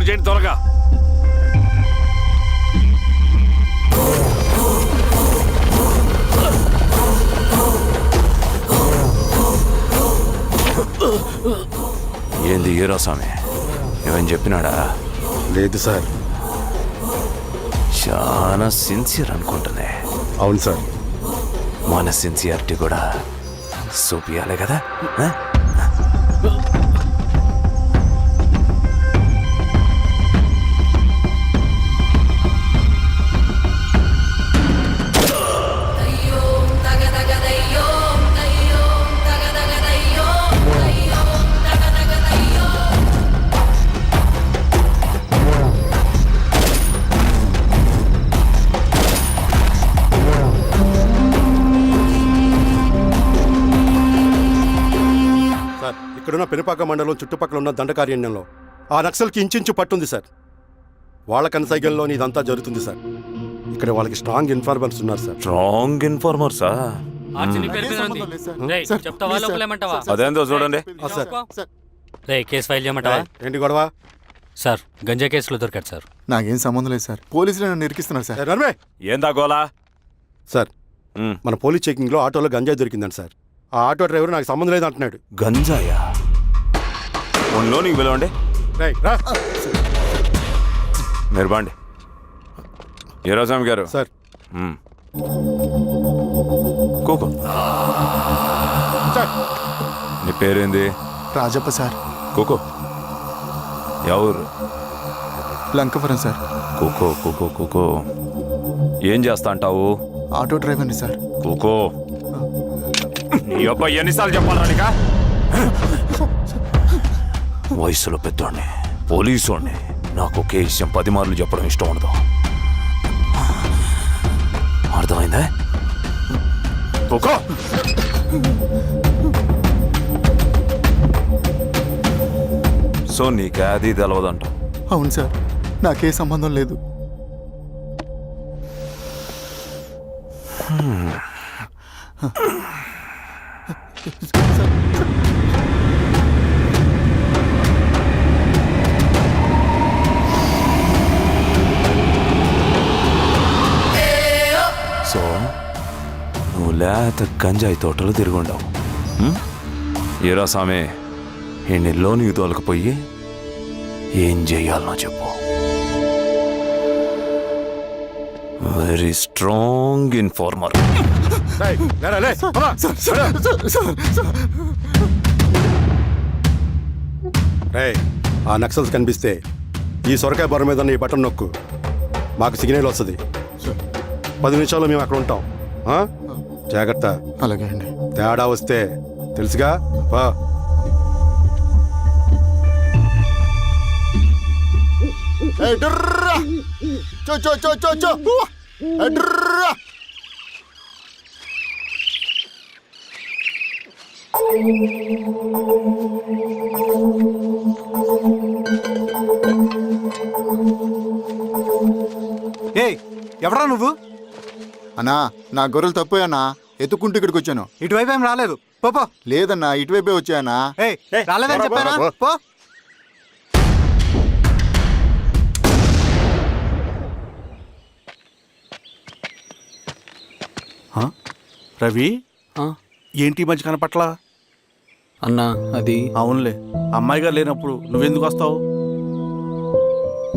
చేయండి త్వరగా. ఏంది హీరో స్వామి ఏమని చెప్పినాడా? లేదు సార్. చాలా సిన్సియర్ అనుకుంటుంది. అవును సార్. మన సిన్సియారిటీ కూడా చూపియాలి కదా. ఇక్కడున్న పెనుపాక మండలం చుట్టుపక్కల ఉన్న దండకారణ్యంలో ఆ నక్సల్కి ఇంచుంచు పట్టుంది సార్. వాళ్ళ కనసైగల్లో ఇదంతా జరుగుతుంది సార్. ఇక్కడ వాళ్ళకి స్ట్రాంగ్ ఇన్ఫార్మర్స్ ఉన్నారు సార్. స్ట్రాంగ్ ఇన్ఫార్మర్సా? అదేందో చూడండి. కేసు ఫైల్ చేయమంటావా? ఏంటి గొడవ సార్? గంజా కేసులో దొరికాడు సార్. నాకేం సంబంధం లేదు సార్. పోలీసులు నన్ను ఇరికిస్తున్నారు సార్. రన్వే ఏందా గోలా? సార్ మన పోలీస్ చెకింగ్లో ఆటోలో గంజాయి దొరికిందండి సార్. ఆ ఆటో డ్రైవర్ నాకు సంబంధం లేదు అంటున్నాడు. గంజాయా? లోనికి పిలవండి. మీరు బాండి. హీరోస్వామి గారు సార్. కూకో. నీ పేరేంది? రాజప్ప సార్. కూకో. ఎవరు? లంకపురం సార్. కూకో కూకో కూకో. ఏం చేస్తా అంటావు? ఆటో డ్రైవర్ని సార్. కూకో. నీ అబ్బాయి ఎన్నిసార్లు చెప్పాలనికా? వయసులో పెద్దోడిని, పోలీసోడిని, నాకు ఒకే విషయం 10 మార్లు చెప్పడం ఇష్టం ఉండదు. అర్థమైందా? కూకో. సో నీకు అది తెలవదంట? అవును సార్, నాకే సంబంధం లేదు. సో నువ్వు లేత గంజాయి తోటలు తిరుగుండవు. ఏరా సామే, ఈ లోనికి తోలకపోయి ఏం చెయ్యాలనో చెప్పు. Very strong informer. ఆ నక్సల్స్ కనిపిస్తే ఈ సొరకాయ బొర మీద ఈ బటన్ నొక్కు, మాకు సిగ్నల్ వస్తుంది. 10 నిమిషాల్లో మేము అక్కడ ఉంటాం. జాగ్రత్త. అలాగే అండి. తేడా వస్తే తెలుసుగా. ఎవరా నువ్వు? అన్నా, నా గొర్రెలు తప్పోయన్నా, ఎత్తుకుంటూ ఇక్కడికి వచ్చాను. ఇటువైపు ఏం రాలేదు. పో. లేదన్నా, ఇటువైపే వచ్చాయన్నా. రాలేదని చెప్పానా? పో. రవి, ఏంటి ఈ మధ్య కనపట్ల? అన్నా అది అవునులే, అమ్మాయి గారు లేనప్పుడు నువ్వెందుకు వస్తావు?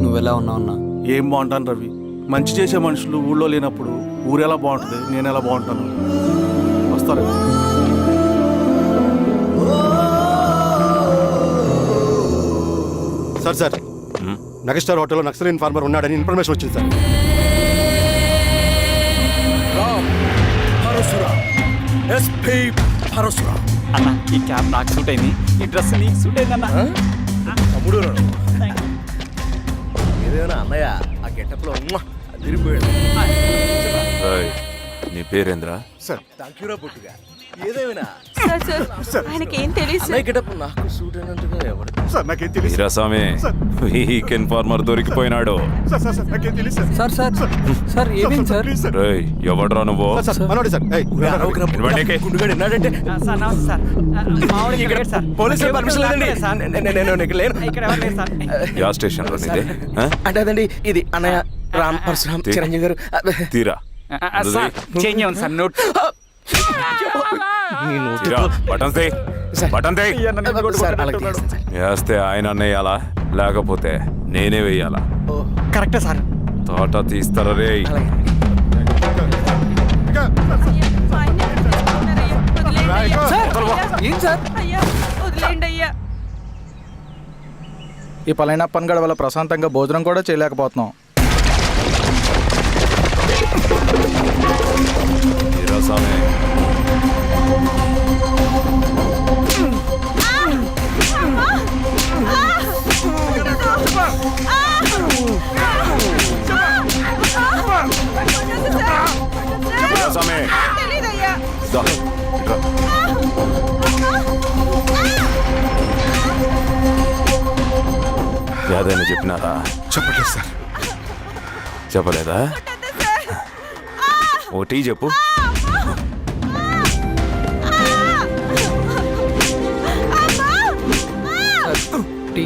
నువ్వెలా ఉన్నావు అన్నా? ఏం బాగుంటాను రవి, మంచి చేసే మనుషులు ఊళ్ళో లేనప్పుడు ఊరు ఎలా బాగుంటుంది, నేను ఎలా బాగుంటాను? వస్తారా? సార్ నగస్టార్ హోటల్లో నక్సల్ ఇన్ఫార్మర్ ఉన్నాడని ఇన్ఫర్మేషన్ వచ్చింది సార్. అన్న, ఈ క్యాప్ నాకు సూట్ అయింది, ఈ డ్రెస్ నీకు సూట్ అయింది అన్న. తమ్ముడు ఏదేనా అన్నయ్య, ఆ గెటప్లో అదిరిపోయాడు. నీ పేరేంద్రా? Sir thank యూరా పుట్టుగా. ఏదేమైనా సార్ ఆయనకి ఏం తెలియదు అన్నయ్య గెటప్ నాకు సూట్ అయినట్టుగా ఎవరు సార్ నాకేం తెలియదు వీరాస్వామి వీక్ ఇన్ఫార్మర్ దొరికిపోయినాడు. సార్ నాకేం తెలియదు సార్ సార్ సార్ సార్ ఏమేం సార్ ప్లీజ్ సార్ రేయ్ ఎవడ్రా నువ్వు? సార్ మనోడి సార్ ఏయ్, ఇవ్వండి. గుండుగాడు విన్నాడంటే సార్ నమస్తే సార్ మా వాడికి ఇక్కడ సార్ పోలీసులు పర్మిషన్ లేదండి సార్ నేను ఇక్కడ లేను ఇక్కడ ఎవరు లేరు సార్ యా స్టేషన్ లో నీదే? ఆ? అంటే అదండి ఇది అన్నయ్య రామ్ పరశురామ్ చిరంజీవి గారు తీరా సార్ చేంజ్ ఉంది సార్ నోట్ తీరా బటన్ తీ. బటన్ తీ. సార్ అలాగే చేస్తాను సార్. వేస్తే ఆయన అన్నయ్యాలా లేకపోతే నేనే వెయ్యాలా? కరెక్టే సార్ తోట తీస్తారా రే? అలాగే ఏం సార్? అయ్యా వదిలేండి అయ్యా. ఈ పళనియప్పన్ గడ వల్ల ప్రశాంతంగా భోజనం కూడా చేయలేకపోతున్నాం. వీరాస్వామి వీరాస్వామి తెలీదయ్యా. దా, ఇట్రా. యాదైనా చెప్పినారా? చెప్పట్లేదు సార్. చెప్పలేదా? ఓ టీ చెప్పు. టీ.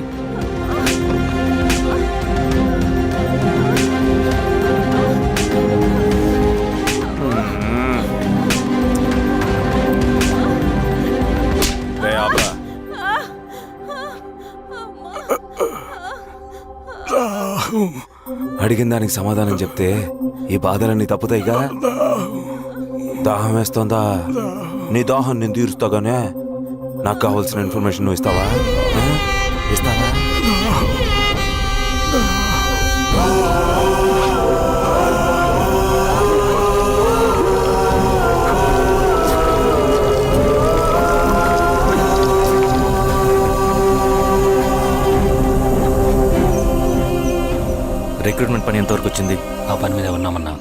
రే ఆపరా. అడిగిన దానికి సమాధానం చెప్తే ఈ బాధలన్నీ తప్పుతాయిగా. దాహం వేస్తోందా? నీ దాహం నేను తీరుస్తాగానే నాకు కావాల్సిన ఇన్ఫర్మేషన్ నువ్వు ఇస్తావా? ఆ? ఇస్తావా? రిక్రూట్మెంట్ పని ఎంతవరకు వచ్చింది? ఆ పని మీద ఉన్నామన్నా.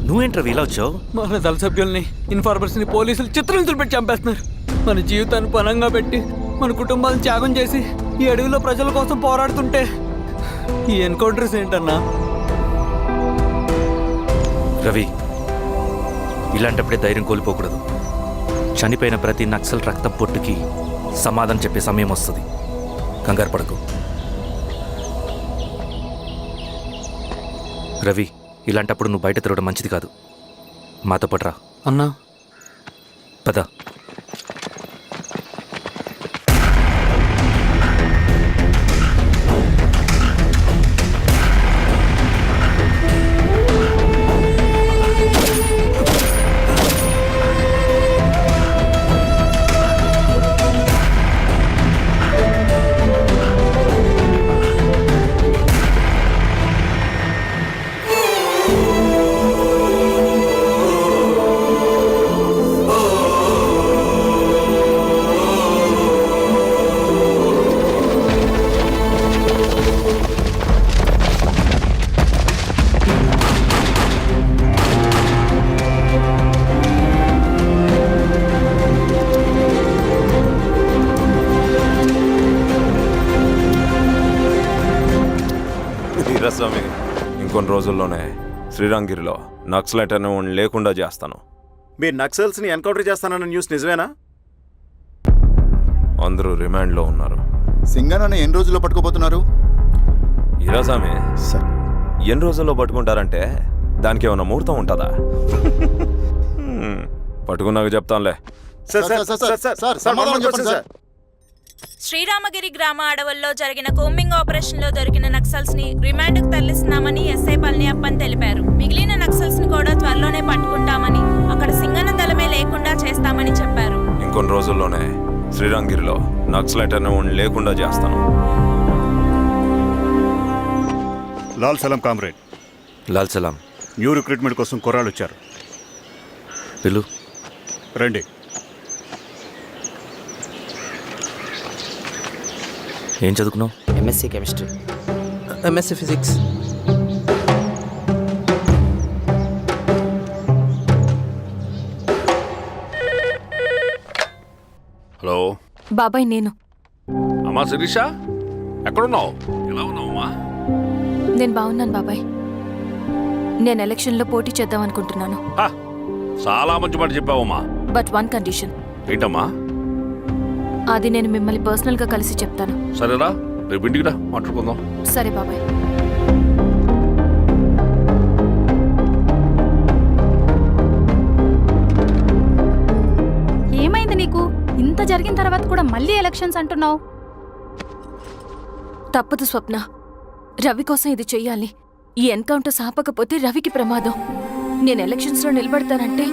నువ్వేంట్రా ఇలా వచ్చావు? మన దళ సభ్యుల్ని ఇన్ఫార్మర్స్ని పోలీసులు చిత్రహింసలు పెట్టి చంపేస్తున్నారు. మన జీవితాన్ని పణంగా పెట్టి మన కుటుంబాలను త్యాగం చేసి ఈ అడవిలో ప్రజల కోసం పోరాడుతుంటే ఈ ఎన్కౌంటర్స్ ఏంటన్నా? రవి, ఇలాంటప్పుడే ధైర్యం కోల్పోకూడదు. చనిపోయిన ప్రతి నక్సల్ రక్తం పొట్టుకి సమాధానం చెప్పే సమయం వస్తుంది. కంగారు పడకు రవి. ఇలాంటప్పుడు నువ్వు బయట తిరగడం మంచిది కాదు. మాతో పట్రా. అన్నా పద. వీరాస్వామి ఇంకొన్ని రోజుల్లోనే శ్రీరంగిరిలో నక్సలైట్ అనే వాడిని లేకుండా చేస్తాను. మీరు నక్సల్స్ని ఎన్కౌంటర్ చేస్తానన్న న్యూస్ నిజమేనా? అందరూ రిమాండ్లో ఉన్నారు. సింగన్ ఎన్ని రోజుల్లో పట్టుకోబోతున్నారు? వీరాస్వామి సార్ ఎన్ని రోజుల్లో పట్టుకుంటారంటే దానికి ఏమైనా ముహూర్తం ఉంటుందా? పట్టుకున్నాక చెప్తానులే. సమాధానం చెప్పండి సార్. శ్రీరామగిరి గ్రామ అడవుల్లో జరిగిన కోంబింగ్ ఆపరేషన్ లో దొరికిన నక్సల్స్ ని రిమాండ్ కు తరలిస్తున్నామని ఎస్ఐ పళనియప్పన్ తెలిపారు. మిగిలిన నక్సల్స్ ని కూడా త్వరలోనే పట్టుకుంటామని, అక్కడ సింగన దళమే లేకుండా చేస్తామని చెప్పారు. ఇంకొన్ని రోజుల్లోనే శ్రీరంగిరిలో నక్సలైట్ అనే వాడిని లేకుండా చేస్తాను. లాల్ సలాం కామ్రేడ్. లాల్ సలాం. న్యూ రిక్రూట్మెంట్ కోసం కుర్రాళ్ళు వచ్చారు. పిలు. రండి. ఏం చదువుకున్నావు? MSc chemistry. MSc physics. Hello బాబాయ్ నేను అమ్మా శిరీష, ఎక్కడున్నావు? ఎలా ఉన్నావమ్మా? నేను బాగున్నాను బాబాయ్. నేను ఎలక్షన్లో పోటీ చేద్దాం అనుకుంటున్నాను. హా, చాలా మంచి మాట చెప్పావమ్మా. But one condition. ఏంటమ్మా? అది నేను మిమ్మల్ని పర్సనల్గా కలిసి చెప్తాను. సరేరా, రేపు ఇంటికి రా, మాట్లాడుకుందాం. సరే బాబాయ్. ఏమైంది నీకు? ఇంత జరిగిన తర్వాత కూడా మళ్ళీ ఎలక్షన్స్ అంటున్నావు? తప్పదు స్వప్న, రవి కోసం ఇది చెయ్యాలి. ఈ ఎన్కౌంటర్స్ ఆపకపోతే రవికి ప్రమాదం. నేను ఎలక్షన్స్లో నిలబడతానంటే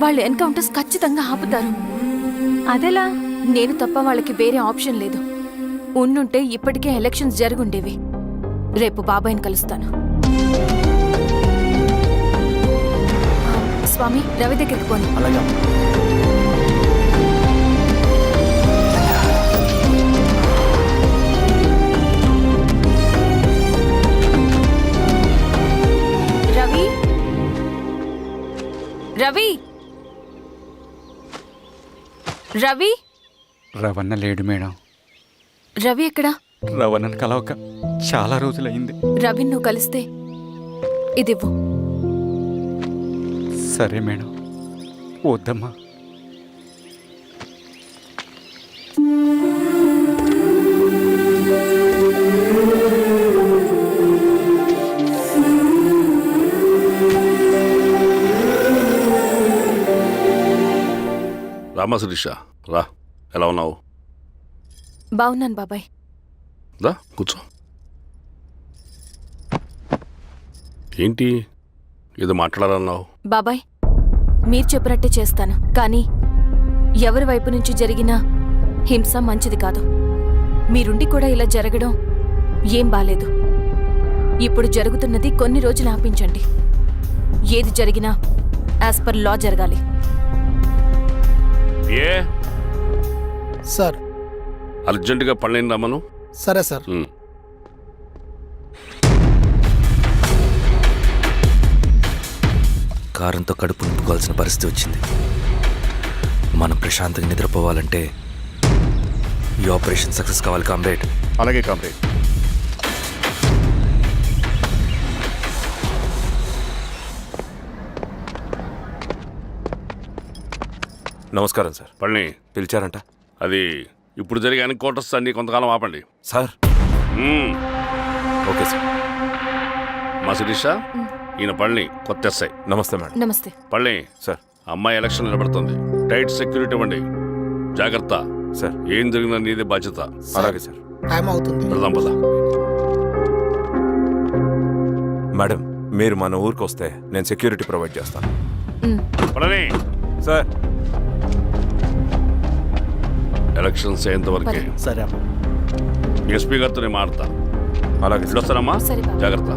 వాళ్ళు ఎన్కౌంటర్స్ ఖచ్చితంగా ఆపుతారు. అదెలా? నేను తప్ప వాళ్ళకి వేరే ఆప్షన్ లేదు. ఉండుంటే ఇప్పటికే ఎలక్షన్స్ జరుగుండేవి. రేపు బాబాయ్ని కలుస్తాను. స్వామి, రవి దగ్గరికి పోను. అలాగే. రవి, రవి, రవి. రవణ లేడు మేడం. రవి ఎక్కడా? రవణను కలవక చాలా రోజులైంది. రవి నువ్వు కలిస్తే ఇదివ్వు. సరే మేడం. వద్దమ్మా. రామా శిరీష, రా. ఎలా ఉన్నావు? బాగున్నాను బాబాయ్. రా కూర్చో. ఏంటి ఏదో మాట్లాడాలన్నావు? బాబాయ్, మీరు చెప్పినట్టే చేస్తాను. కానీ ఎవరి వైపు నుంచి జరిగిన హింస మంచిది కాదు. మీరుండి కూడా ఇలా జరగడం ఏం బాలేదు. ఇప్పుడు జరుగుతున్నది కొన్ని రోజులు ఆపించండి. ఏది జరిగినా యాజ్ పర్ లా జరగాలి. ఏ సార్. అర్జెంటుగా పళ్ళని రమ్మను. సరే సార్. కారంతో కడుపు నింపుకోవాల్సిన పరిస్థితి వచ్చింది. మనం ప్రశాంతంగా నిద్రపోవాలంటే ఈ ఆపరేషన్ సక్సెస్ కావాలి కామ్రేడ్. అలాగే కామ్రేడ్. నమస్కారం సార్. పళ్ళని, పిలిచారంట? అది ఇప్పుడు జరిగే ఎన్కౌంటర్స్ అన్ని కొంతకాలం ఆపండి. సార్. Okay sir. మా శిరీష, ఈయన పళ్ళని కొత్త ఎస్ఐ. నమస్తే మేడం. నమస్తే. పళ్ళని సార్. అమ్మాయి ఎలక్షన్ నిలబడుతుంది. టైట్ సెక్యూరిటీ ఇవ్వండి. జాగ్రత్త. సార్. ఏం జరిగిందో నీదే బాధ్యత. అలాగే సార్. టైం అవుతుంది. వెళ్దాం పద. మేడం, మీరు మన ఊరికి వస్తే నేను సెక్యూరిటీ ప్రొవైడ్ చేస్తాను. పళ్ళని, సార్. ఎలక్షన్స్ అయ్యేంత వరకే. సరే అమ్మా. ఎస్పీ గారితో నేను మాడతా. అలాగే సార్. వస్తానమ్మా. సరే బాబు. జాగ్రత్త.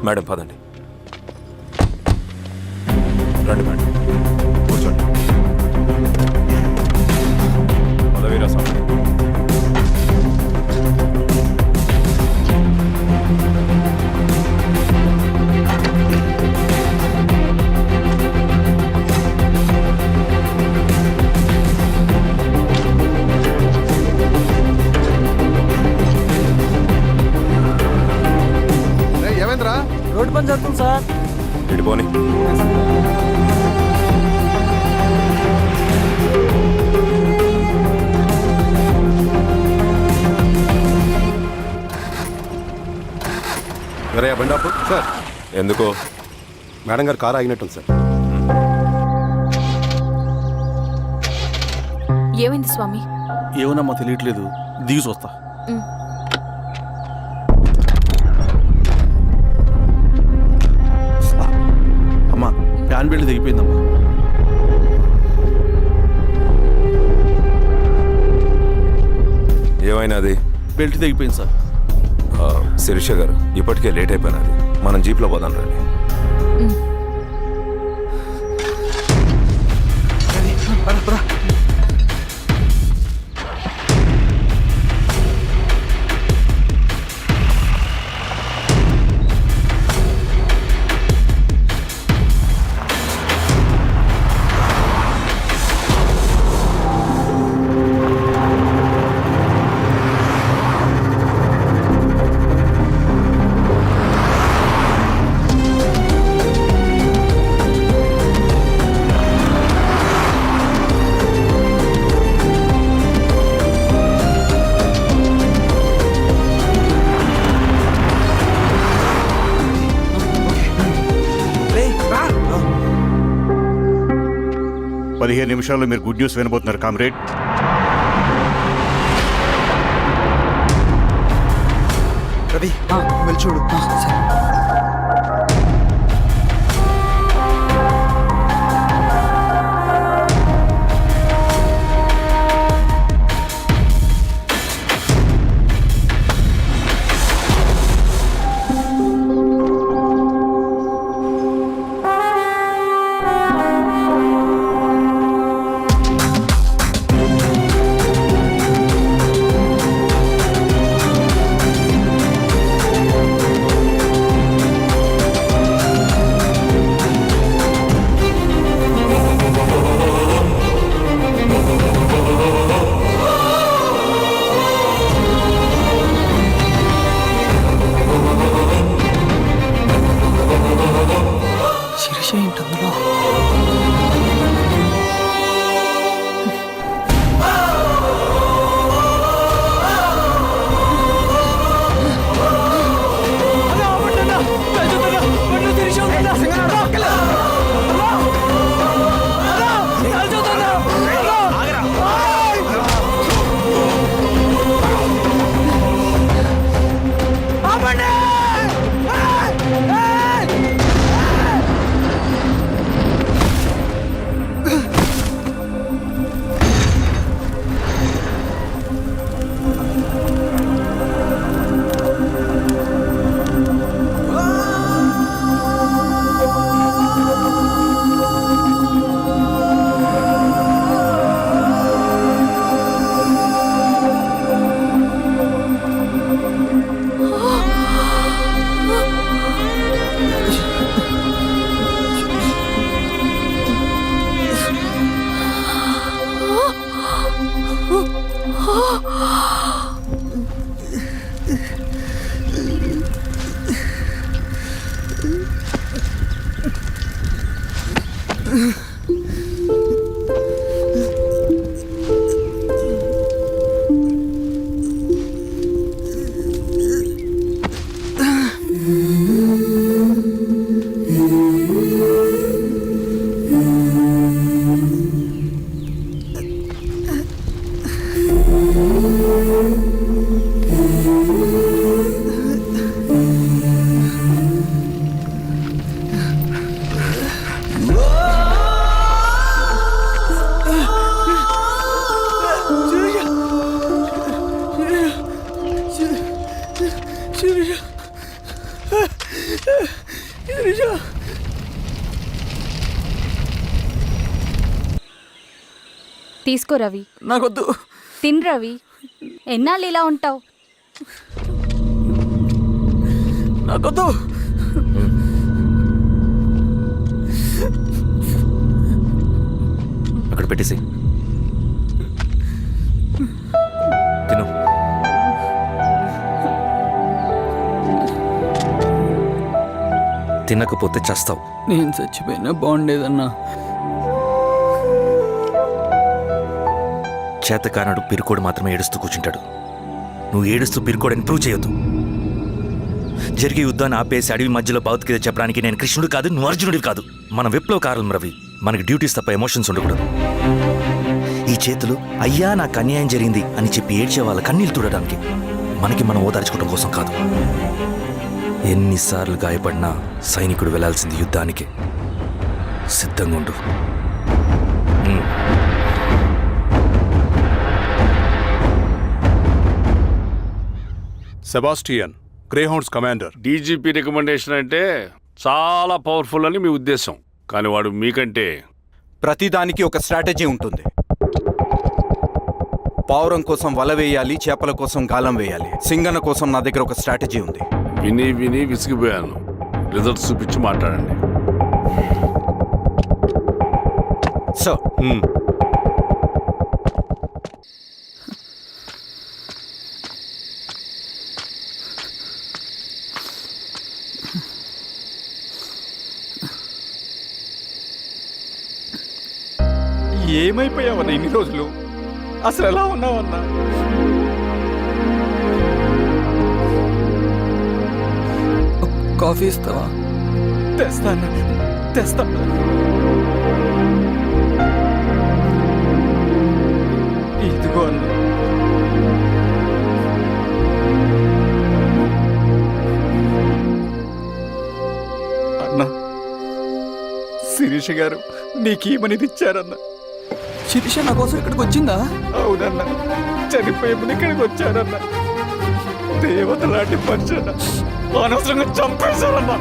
మేడం పదండి. రండి మేడం, కూర్చోండి. పదవీరా స్వామి. ఏమైందిరా? రోడ్డు పని జరుగుతుంది సార్. ఇడిపోని. వేరే బండాపు సార్. ఎందుకు? మేడం గారు కారు ఆగినట్టుంది సార్. ఏమైంది స్వామి? ఏమోనమ్మా తెలియట్లేదు. దిగి చూస్తా. అమ్మా, ఫ్యాన్ బెల్ట్ తెగిపోయిందమ్మా. ఏమైనాది? బెల్ట్ తెగిపోయింది సార్. శిరీష గారు, ఇప్పటికే లేట్ అయిపోయినది. మనం జీప్లో పోదాం రండి. 15 నిమిషాల్లో మీరు గుడ్ న్యూస్ వినబోతున్నారు కామ్రేడ్. రవి వెళ్ళి చూడు. శిరీష ఏంటి అందులో? తీసుకో రవి. నాకొద్దు. తిన్ రవి. ఎన్నాళ్ళు ఇలా ఉంటావు? నాకొద్దు. అక్కడ పెట్టేసి తిను. తినకపోతే చస్తావు. నేను చచ్చిపోయినా బాగుండేదన్నా. చేతకానడు పిరుకోడు మాత్రమే ఏడుస్తూ కూర్చుంటాడు. నువ్వు ఏడుస్తూ పిరుకోడని ప్రూవ్ చేయొద్దు. జరిగే యుద్ధాన్ని ఆపేసి అడవి మధ్యలో భౌతికత చెప్పడానికి నేను కృష్ణుడు కాదు, నువ్వు అర్జునుడివి కాదు. మన విప్లవకారులం రవి. మనకి డ్యూటీస్ తప్ప ఎమోషన్స్ ఉండకూడదు. ఈ చేతులు అయ్యా నాకు అన్యాయం జరిగింది అని చెప్పి ఏడ్చే వాళ్ళ కన్నీళ్ళు తుడడానికి, మనకి మనం ఓదార్చుకోవడం కోసం కాదు. ఎన్నిసార్లు గాయపడినా సైనికుడు వెళ్లాల్సింది యుద్ధానికి. సిద్ధంగా ఉండు. Sebastian, Greyhounds commander. DGP recommendation అంటే చాలా పవర్ఫుల్ అని మీ ఉద్దేశం, కానీ వాడు మీకంటే ప్రతిదానికి ఒక స్ట్రాటజీ ఉంటుంది. పావురం కోసం వల వేయాలి, చేపల కోసం గాలం వేయాలి. సింగన్న కోసం నా దగ్గర ఒక స్ట్రాటజీ ఉంది. విని విని విసిగిపోయాను. రిజల్ట్స్ చూపించి మాట్లాడండి. సో ఏమైపోయావన్నా ఇన్ని రోజులు? అసలు ఎలా ఉన్నావన్నా? కాఫీ ఇస్తావా? తెస్తాను. శిరీష గారు నీకు ఈమనిది ఇచ్చారన్న. శిరీష నా కోసం ఇక్కడికి వచ్చిందా? అవునన్న, చనిపోయే ముందు ఇక్కడికి వచ్చారన్న. దేవత లాంటి మనిషి అన్న, అనవసరంగా చంపేశారన్న.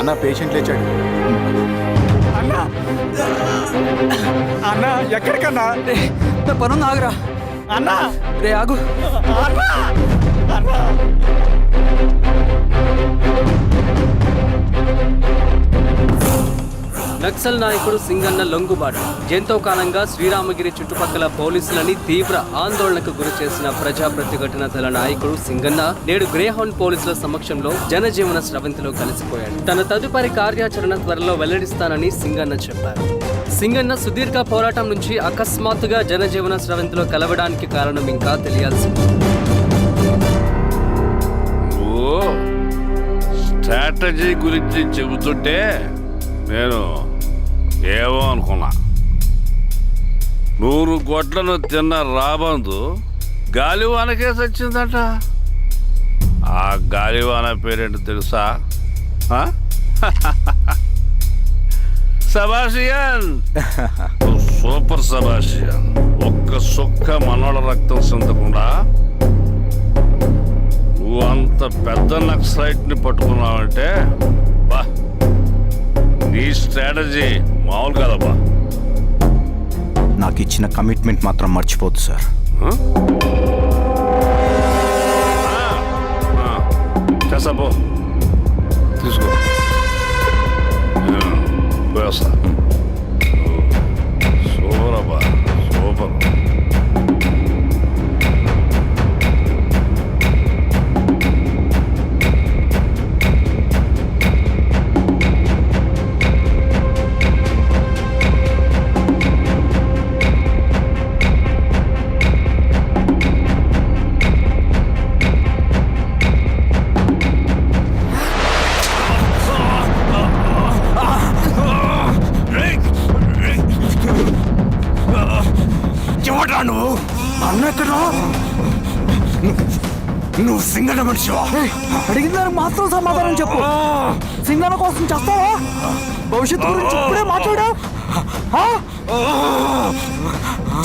అన్న పేషెంట్ లేచాడు. అన్నా అన్నా, ఎక్కడికన్నా? రే నా పనుంది, ఆగురా. అన్నా రే ఆగు. అన్నా అన్నా. నక్సల్ నాయకుడు సింగన్న లొంగుబాటు ఎంతో కాలంగా శ్రీరామగిరి చుట్టుపక్కల పోలీసులని తీవ్ర ఆందోళనకు గురి చేసిన ప్రజా ప్రతిఘటన దళ నాయకుడు సింగన్న నేడు గ్రేహౌండ్ పోలీసుల సమక్షంలో జనజీవన స్రవంతిలో కలిసిపోయాడు. తన తదుపరి కార్యాచరణ త్వరలో వెల్లడిస్తానని సింగన్న చెప్పారు. సింగన్న సుదీర్ఘ పోరాటం నుంచి అకస్మాత్తుగా జనజీవన స్రవంతిలో కలవడానికి కారణం ఇంకా తెలియాల్సి ఉంది. స్ట్రాటజీ గురించి చెబుతుంటే నేను ఏమో అనుకున్నా. 100 గొడ్లను తిన్న రాబందు గాలివానకే సచ్చిందట. ఆ గాలివాన పేరేంటి తెలుసా? సబాషియన్. సూపర్ సబాషియన్. ఒక్క సుక్క మనోళ్ళ రక్తం చెందకుండా నువ్వు అంత పెద్ద నక్సలైట్ని పట్టుకున్నావంటే బా, నీ స్ట్రాటజీ మామూలు కదబ్బా. నాకు ఇచ్చిన కమిట్మెంట్ మాత్రం మర్చిపోద్దు సార్. చేసాబో, తీసుకో. పోయేస్తా. సూపర్ సూపర్ అబ్బా సూపర్. ఎవడ్రా నువ్వు? అన్నెక్కడా? నువ్వు సింగన మనిషివా? అడిగిన దానికి మాత్రం సమాధానం చెప్పు. సింగన కోసం చేస్తావా? భవిష్యత్తు గురించి ఇప్పుడే మాట్లాడా?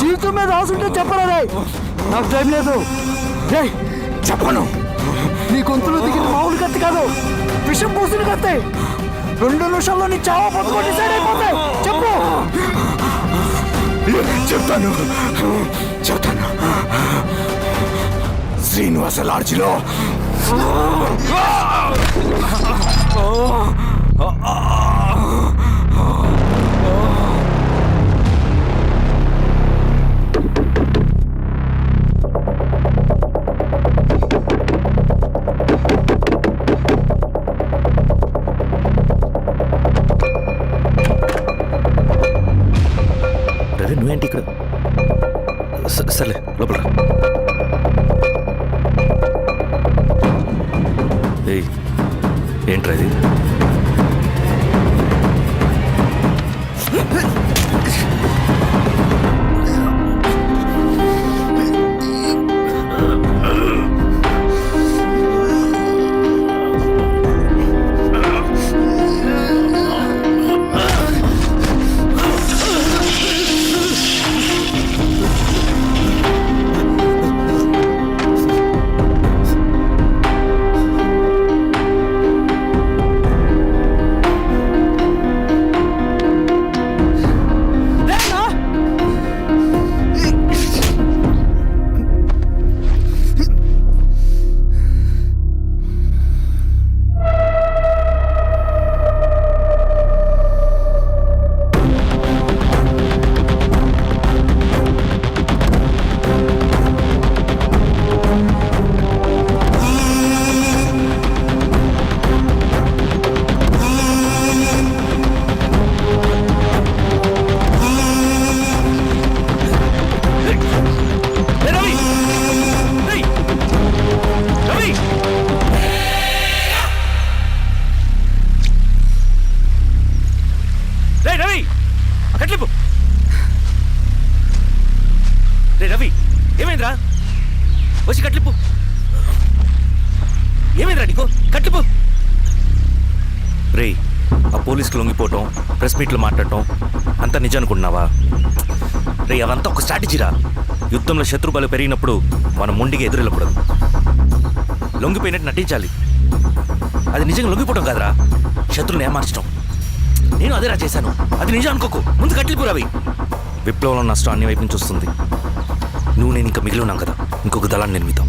జీవితం మీద రాసుంటే చెప్పరా? నాకు టైం లేదు. చెప్పను. నీ గొంతులో దిగిన మామూలు కత్తి కాదు, విషం పూసిన కత్తి. 2 నిమిషాల్లో నీ చావా బతుకు డిసైడ్ అయిపోతాయి. చెప్పు. చెప్తాను. శ్రీనివాస లాడ్జిలో రవి, నువ్వేంటి ఇక్కడ? సర్లే, లోపల. ఏంట్రా ఇది? రవి, ఏమైందిరా? వచ్చి కట్లిప్పు. ఏమైందిరా నీకు? కట్లిప్పు. రే, ఆ పోలీసుకి లొంగిపోవటం, ప్రెస్ మీట్లో మాట్లాడటం అంతా నిజం అనుకుంటున్నావా? రే, అవంతా ఒక స్ట్రాటజీరా. యుద్ధంలో శత్రుబలు పెరిగినప్పుడు మనం మొండిగా ఎదురెళ్ళకూడదు. లొంగిపోయినట్టు నటించాలి. అది నిజంగా లొంగిపోవటం కాదురా, శత్రువుని ఏమార్చడం. నేను అదేరా చేశాను. అది నిజం అనుకోకు. ముందు కట్లిప్పు రవి. విప్లవంలో నష్టం అన్ని వైపు నుంచి వస్తుంది. నువ్వు నేను ఇంకా మిగిలి ఉన్నాం కదా, ఇంకొక దళాన్ని నిర్మితాం,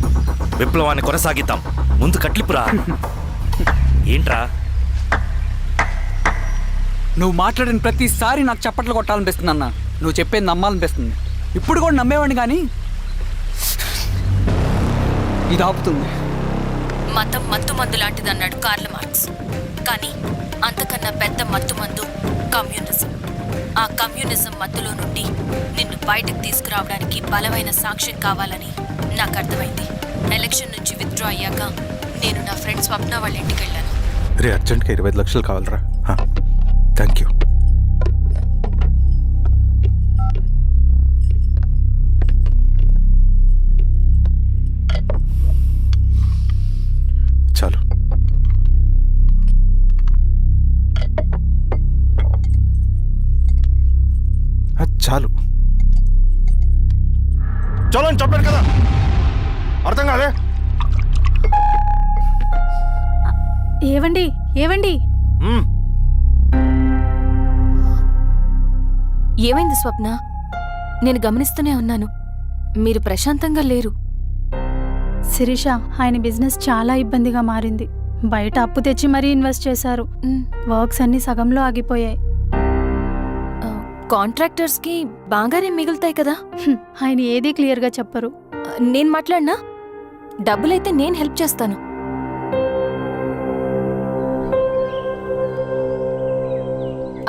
విప్లవాన్ని కొనసాగిద్దాం. ముందు కట్లిప్పురా. ఏంట్రా? నువ్వు మాట్లాడిన ప్రతిసారి నాకు చప్పట్లు కొట్టాలనిపిస్తుంది అన్న. నువ్వు చెప్పేది నమ్మాలనిపిస్తుంది. ఇప్పుడు కూడా నమ్మేవాడిని, కానీ ఇది ఆపుతుంది. మతం మత్తు మందు లాంటిది అన్నాడు కార్ల్ మార్క్స్. కానీ అంతకన్నా పెద్ద మత్తు మందు కమ్యూనిజం. ఆ కమ్యూనిజం మత్తులో నుండి నిన్ను బయటకు తీసుకురావడానికి బలమైన సాక్ష్యం కావాలని నాకు అర్థమైంది. ఎలక్షన్ నుంచి విత్డ్రా అయ్యాక నేను నా ఫ్రెండ్ స్వప్న వాళ్ళ ఇంటికి వెళ్ళాను. రే, అర్జెంట్గా 25 లక్షలు కావాలరా. Thank you. చాలు. చాలు. చలో అని చెప్పాను కదా, అర్థం కాలే? ఏవండి ఏవండి ఏమైంది స్వప్న? నేను గమనిస్తూనే ఉన్నాను, మీరు ప్రశాంతంగా లేరు. శిరీష, ఆయన బిజినెస్ చాలా ఇబ్బందిగా మారింది. బయట అప్పు తెచ్చి మరీ ఇన్వెస్ట్ చేశారు. వర్క్స్ అన్ని సగంలో ఆగిపోయాయి. కాంట్రాక్టర్స్కి బాగానే మిగులుతాయి కదా. ఆయన ఏది క్లియర్గా చెప్పరు. నేను మాట్లాడినా డబ్బులైతే నేను హెల్ప్ చేస్తాను.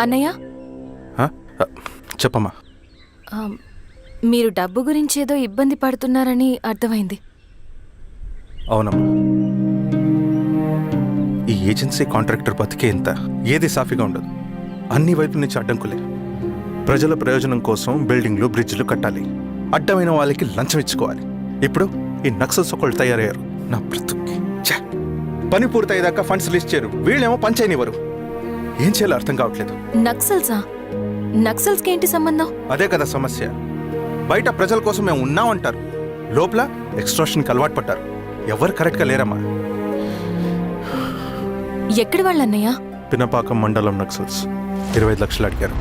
అన్నయ్య, చెప్పమ్మా. మీరు డబ్బు గురించి ఏదో ఇబ్బంది పడుతున్నారని అర్థమైంది. అవునమ్మా, ఈ ఏజెన్సీ కాంట్రాక్టర్ బతికే ఇంత ఏది సాఫీగా ఉండదు. అన్ని వైపుల నుంచి అడ్డంకులే. ప్రజల ప్రయోజనం కోసం బిల్డింగ్లు బ్రిడ్జ్లు కట్టాలి, అడ్డమైన వాళ్ళకి లంచం ఇచ్చుకోవాలి. ఇప్పుడు ఈ నక్సల్స్ ఒకళ్ళు తయారయ్యారు. నా బ్రతుక్కి ఛే! పని పూర్తయ్యేదాకా ఫండ్స్ లిస్ట్ చేయరు, వీళ్ళేమో పని చేయనివ్వరు. ఏం చేయాలో అర్థం కావట్లేదు. నక్సల్సా? నక్సల్స్కి ఏంటి సంబంధం? అదే కదా సమస్య. బయట ప్రజల కోసం మేము ఉన్నామంటారు, లోపల ఎక్స్ట్రాషన్కి అలవాటు పడ్డారు. ఎవరు కరెక్ట్గా లేరమ్మా. ఎక్కడి వాళ్ళన్నయ్య? పినపాకం మండలం నక్సల్స్ 25 లక్షలు అడిగారు.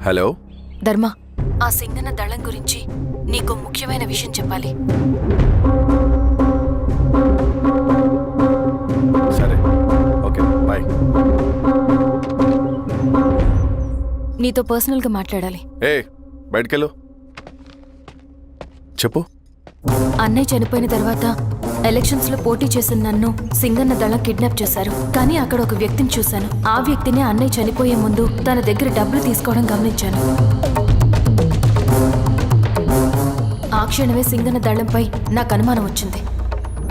హలో ధర్మ, ఆ సింగన్న దళం గురించి నీకు ముఖ్యమైన విషయం చెప్పాలి. సరే, ఓకే, బాయ్. నీతో పర్సనల్గా మాట్లాడాలి. ఏ బయటకెళ్ళు. చెప్పు. అన్నయ్య చనిపోయిన తర్వాత ఎలక్షన్స్ లో పోటీ చేసిన నన్ను సింగన్న దళం కిడ్నాప్ చేశారు. కానీ అక్కడ ఒక వ్యక్తిని చూశాను. ఆ వ్యక్తిని అన్నయ్య చనిపోయే ముందు తన దగ్గర డబ్బులు తీసుకోవడం గమనించాను. ఆ క్షణమే సింగన్న దళంపై నాకు అనుమానం వచ్చింది.